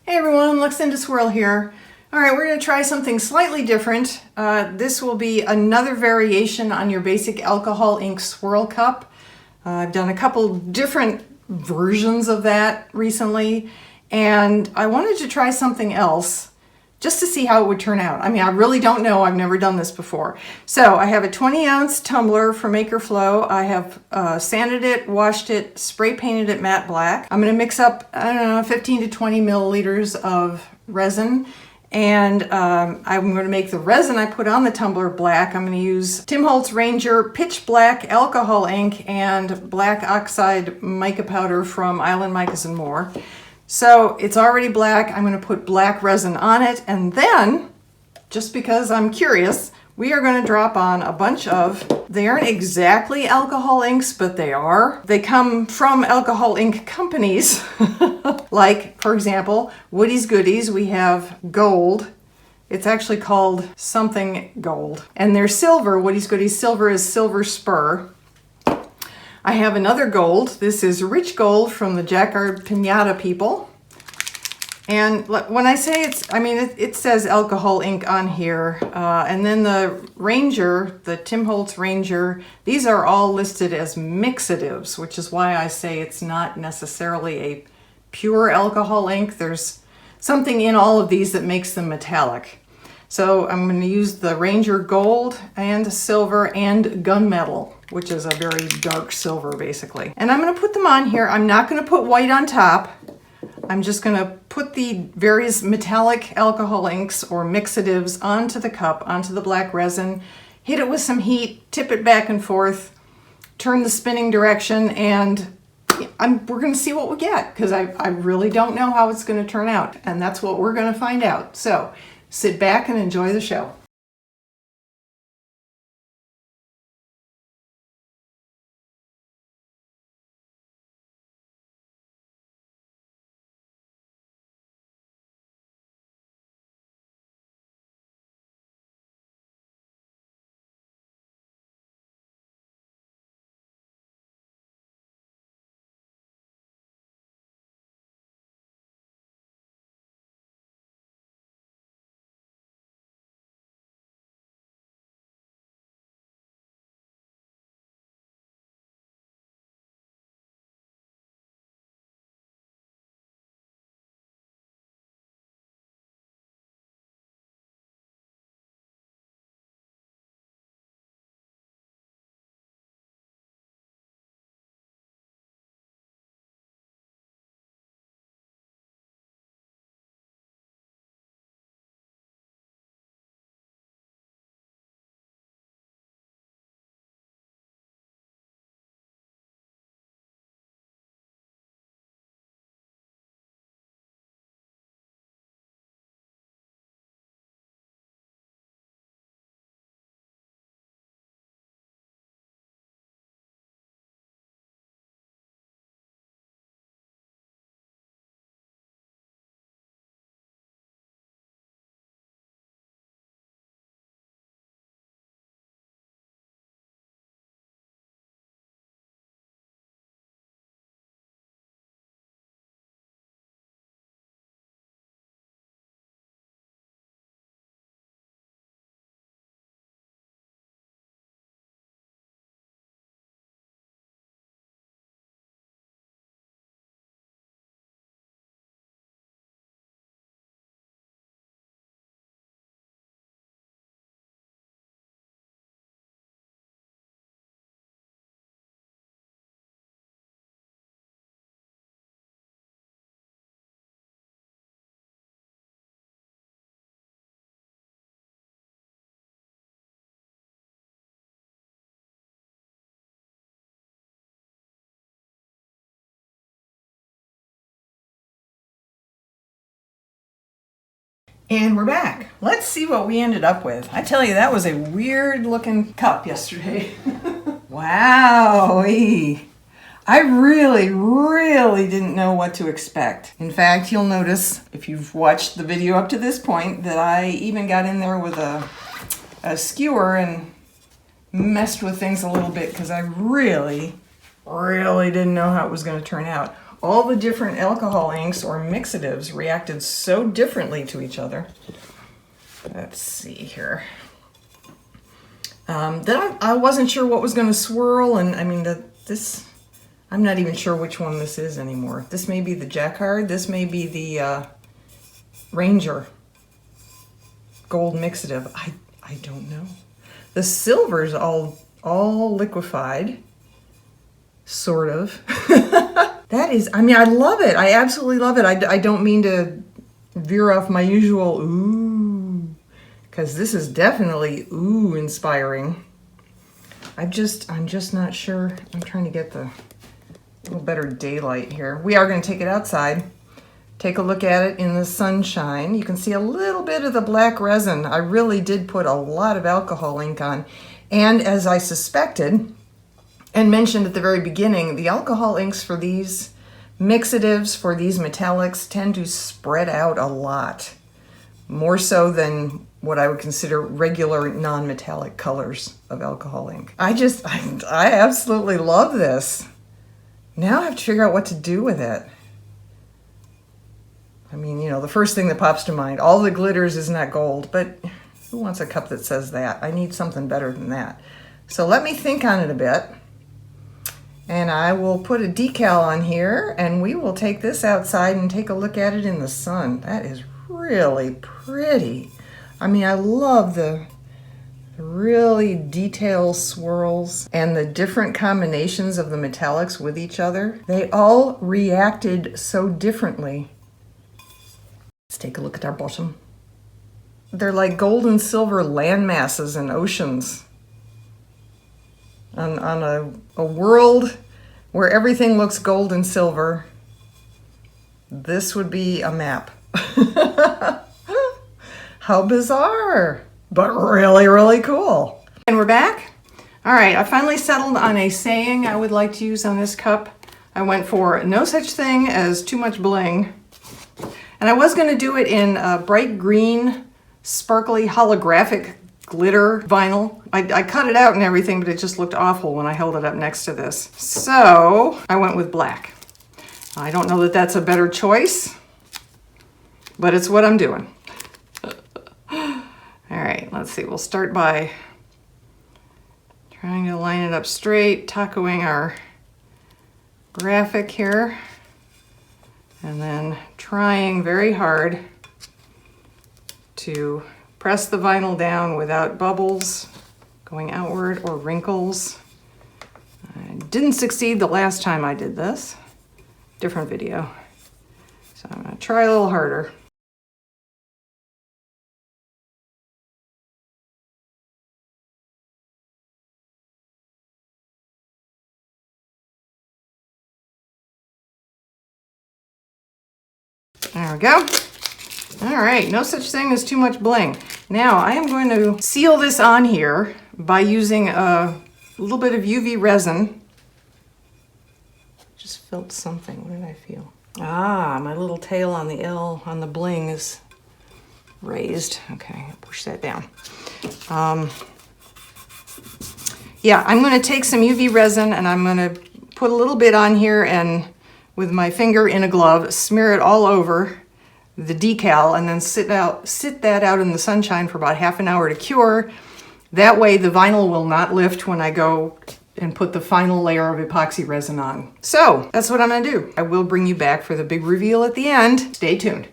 Hey everyone, Luxinda Swirl here. Alright, we're going to try something slightly different. This will be another variation on your basic alcohol ink swirl cup. I've done a couple different versions of that recently, and I wanted to try something else just to see how it would turn out. I mean, I really don't know. I've never done this before. So I have a 20-ounce tumbler from Flow. I have sanded it, washed it, spray painted it matte black. I'm going to mix up, I don't know, 15 to 20 milliliters of resin. And I'm going to make the resin I put on the tumbler black. I'm going to use Tim Holtz Ranger Pitch Black Alcohol Ink and Black Oxide Mica Powder from Island Micas and More. So it's already black. I'm going to put black resin on it, and then, just because I'm curious, we are going to drop on a bunch of, they aren't exactly alcohol inks, but they are. They come from alcohol ink companies, like, for example, Woody's Goodies. We have gold. It's actually called something gold. And there's silver. Woody's Goodies silver is Silver Spur. I have another gold. This is rich gold from the Jacquard Pinata people. And when I say it says alcohol ink on here. And then the Ranger, the Tim Holtz Ranger, these are all listed as mixatives, which is why I say it's not necessarily a pure alcohol ink. There's something in all of these that makes them metallic. So I'm going to use the Ranger Gold and Silver and Gunmetal, which is a very dark silver basically. And I'm going to put them on here. I'm not going to put white on top. I'm just going to put the various metallic alcohol inks or mixatives onto the cup, onto the black resin, hit it with some heat, tip it back and forth, turn the spinning direction, and we're going to see what we get, because I really don't know how it's going to turn out, and that's what we're going to find out. So sit back and enjoy the show. And we're back. Let's see what we ended up with. I tell you, that was a weird looking cup yesterday. Wow. I really didn't know what to expect. In fact, you'll notice, if you've watched the video up to this point, that I even got in there with a skewer and messed with things a little bit, because I really didn't know how it was going to turn out. all the different alcohol inks or mixatives reacted so differently to each other. Let's see here. Then I wasn't sure what was going to swirl, and I mean this. I'm not even sure which one this is anymore. This may be the Jacquard. This may be the Ranger gold mixative. I don't know. The silver's all liquefied, sort of. That is, I mean, I love it. I absolutely love it. I don't mean to veer off my usual ooh, because this is definitely ooh inspiring. I'm just not sure. I'm trying to get the little better daylight here. We are going to take it outside. Take a look at it in the sunshine. You can see a little bit of the black resin. I really did put a lot of alcohol ink on. And as I suspected and mentioned at the very beginning, the alcohol inks for these mixatives, for these metallics, tend to spread out a lot. More so than what I would consider regular non-metallic colors of alcohol ink. I absolutely love this. Now I have to figure out what to do with it. I mean, you know, the first thing that pops to mind, all the glitters is not gold, but who wants a cup that says that? I need something better than that. So let me think on it a bit, and I will put a decal on here, and we will take this outside and take a look at it in the sun. That is really pretty. I mean, I love the really detailed swirls and the different combinations of the metallics with each other. They all reacted so differently. Let's take a look at our bottom. They're like gold and silver land masses and oceans. On a world where everything looks gold and silver, this would be a map. How bizarre, but really, really cool. And we're back. All right, I finally settled on a saying I would like to use on this cup. I went for no such thing as too much bling. And I was going to do it in a bright green, sparkly, holographic glitter vinyl. I cut it out and everything, but it just looked awful when I held it up next to this. So I went with black. I don't know that that's a better choice, but it's what I'm doing. All right, let's see. We'll start by trying to line it up straight, tacoing our graphic here. And then trying very hard to press the vinyl down without bubbles going outward or wrinkles. I didn't succeed the last time I did this. Different video. So I'm gonna try a little harder. There we go. All right, no such thing as too much bling. Now I am going to seal this on here by using a little bit of UV resin. Just felt something. What did I feel? Ah, my little tail on the L on the bling is raised. Okay, I'll push that down. Yeah, I'm going to take some UV resin and I'm going to put a little bit on here and with my finger in a glove, smear it all over the decal and then sit that out in the sunshine for about half an hour to cure. That way the vinyl will not lift when I go and put the final layer of epoxy resin on. So that's what I'm gonna do. I will bring you back for the big reveal at the end. Stay tuned.